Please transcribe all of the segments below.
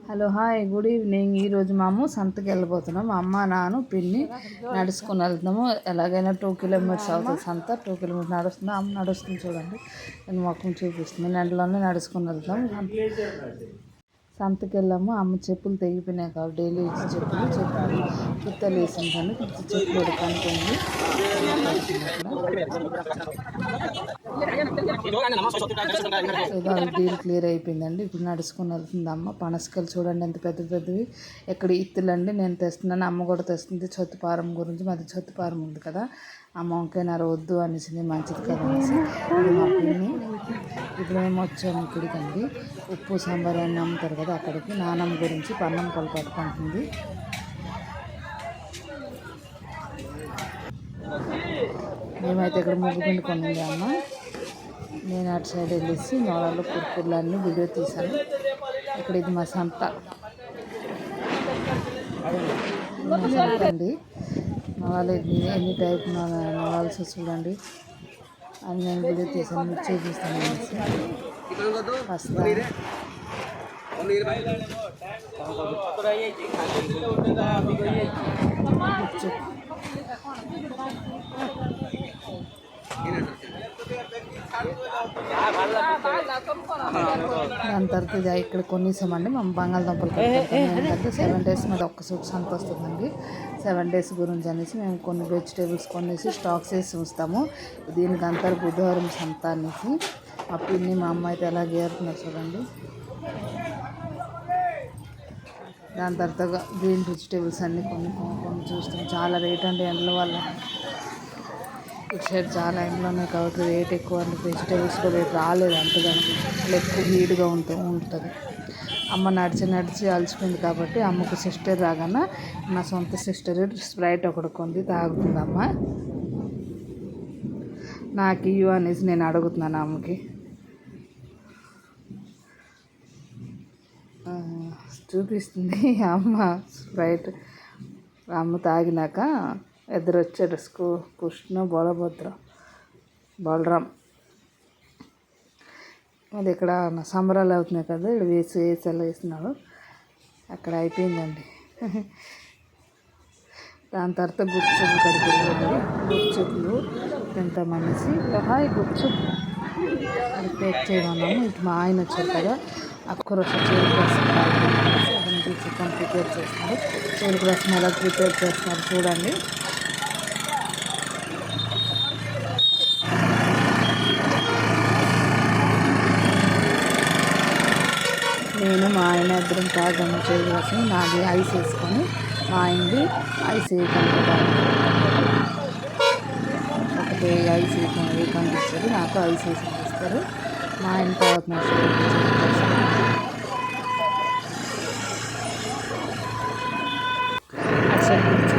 Hello hi good evening. ఈరోజు మేము సంతకి వెళ్ళిపోతున్నాం. అమ్మ నాన్న పిన్ని నడుచుకుని వెళ్తున్నాము. ఎలాగైనా 2 కిలోమీటర్స్ అవుతుంది సంత. 2 కిలోమీటర్స్ నడుస్తుంది. అమ్మ నడుస్తుంది చూడండి, నేను మొక్కను చూపిస్తుంది. ఎండలోనే నడుచుకుని వెళ్తాం. సంతకి వెళ్ళాము. అమ్మ చెప్పులు తెగిపోయినాయి కాబట్టి డైలీ చెప్పులు కుత్తలు వేసింది కానీ చెప్పులు కనుక్కుంది. ఏదో డీల్ క్లియర్ అయిపోయిందండి. ఇప్పుడు నడుచుకుని వెళ్తుంది అమ్మ. పనసకాయలు చూడండి ఎంత పెద్ద పెద్దవి. ఎక్కడ ఇత్తులండి నేను తెస్తున్నాను, అమ్మ కూడా తెస్తుంది. చొత్తుపారం గురించి, మాది చొత్తుపారం ఉంది కదా, అమ్మ వంకాయ నార వద్దు అనేసింది, మంచిది కదా అనేసి. మా పిన్ని ఇప్పుడు మేము వచ్చాము ఇక్కడికండి. ఉప్పు సాంబార్ అన్నీ అమ్ముతారు కదా అక్కడికి. నానమ్మ గురించి పన్నం పళ్ళు పట్టుకుంటుంది. మేమైతే ఇక్కడ ముగ్గుపిండి కొనింది అమ్మ. నేను అటు సైడ్ వెళ్ళేసి నోళ్ళలో కుర్కుర్లు అన్నీ వీడియో తీశాను. ఇక్కడ ఇది మా సంత అండి. నవాళ్ళు ఎన్ని టైప్ నవాల్స్ చూడండి అని నేను వీడియో తీసాను, మీకు చూపిస్తాను అనేసి వస్తా. దాని తర్వాత ఇది ఇక్కడ కొనేసామండి. మేము బంగాళదుంపలు ఎందుకంటే 7 days మీద ఒక్క సూట్ సంత వస్తుందండి. 7 days గురించి అనేసి మేము కొన్ని వెజిటేబుల్స్ కొనేసి స్టాక్స్ వేసి ఉంచుతాము. దీనికి అంతా బుధవారం సంత అనేసి. మా పిన్ని మా అమ్మ అయితే ఎలా గేరుతున్నారు చూడండి. దాని తర్వాత గ్రీన్ వెజిటేబుల్స్ అన్నీ కొన్ని చూస్తాం. చాలా రేట్ అండి ఎండల వల్ల. ఇటు సైడ్ చాలా ఎండలోనే కాబట్టి రేట్ ఎక్కువ అంటే వెజిటేబుల్స్ కూడా రేట్ రాలేదు అంతగా. ఎక్కువ హీట్గా ఉంటుంది. అమ్మ నడిచి అలసిపోయింది కాబట్టి అమ్మకు సిస్టర్ రాగానే నా సొంత సిస్టర్ స్ప్రైట్ ఒకటి కొంది తాగుతుంది అమ్మ. నాకు ఇవ్వు అనేసి నేను అడుగుతున్నాను అమ్మకి. చూపిస్తుంది అమ్మ స్ప్రైట్. అమ్మ తాగినాక ఇద్దరు వచ్చారు, కృష్ణ బలరాం. అది ఇక్కడ సంబరాలు అవుతున్నాయి కదా, ఇక్కడ వేసి అలా వేస్తున్నాడు. అక్కడ అయిపోయిందండి. దాని తర్వాత గుప్చుప్లు కడిగి వెళ్ళండి. గుప్చుప్లు తింటామనేసి హాయ్ గుప్చుప్ అది ప్యాక్ చేయమన్నాము. ఇటు మా ఆయన వచ్చారు కదా, అక్కర చికెన్ ప్రిపేర్ చేస్తున్నారు. చెరుకు రసం ఎలా ప్రిపేర్ చేస్తున్నారు చూడండి. నేను మా ఆయన ఇద్దరం తాగాము చెరుకు రసం. నాది ఐస్ వేసుకొని మా ఆయనది ఐస్ వేయకుండా ఒకటి ఐస్ వేయకుండా ఇస్తారు, నాకు ఐస్ వేసి ఇస్తారు. మా ఆయన తాగుతున్నారు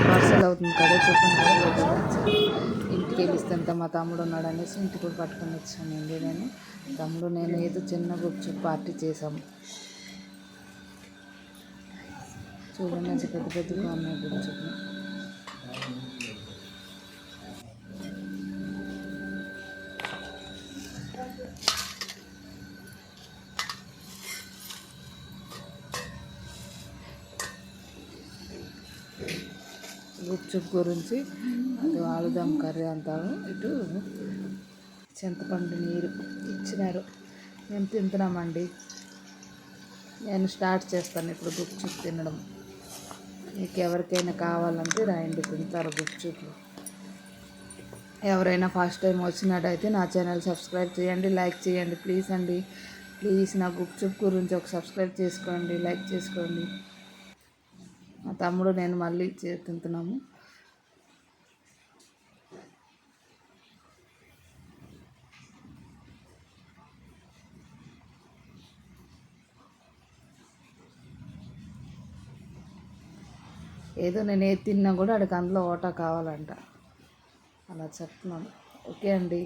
పార్సల్ అవుతుంది కదా, చెప్పండి కదా. ఇంటికి వెళ్ళిస్తే మా తమ్ముడు ఉన్నాడు అనేసి ఇంటికి కూడా పట్టుకొని వచ్చానండి నేను. తమ్ముడు నేను ఏదో చిన్న గుప్చుప్ పార్టీ చేసాము. చూడండి అంత పెద్ద పెద్దగా ఉన్నాయి గుప్చుప్లు. గుప్చుప్ గురించి అది ఆలుదం కర్రీ అంటారు. ఇటు చింతపండు నీరు ఇచ్చినారు, మేము తింటున్నామండి. నేను స్టార్ట్ చేస్తాను ఇప్పుడు గుప్చుప్ తినడం. మీకు ఎవరికైనా కావాలంటే రాయండి, తింటారు గుప్చుప్లు. ఎవరైనా ఫస్ట్ టైం వచ్చినట్టయితే నా ఛానల్ సబ్స్క్రైబ్ చేయండి, లైక్ చేయండి ప్లీజ్ అండి. ప్లీజ్ నా గుప్చుప్ గురించి ఒక సబ్స్క్రైబ్ చేసుకోండి, లైక్ చేసుకోండి. మా తమ్ముడు నేను మళ్ళీ తింటున్నాము. ఏదో నేను ఏది తిన్నా కూడా అడిగి అందులో ఓటా కావాలంట, అలా చెప్తున్నాను. ఓకే అండి.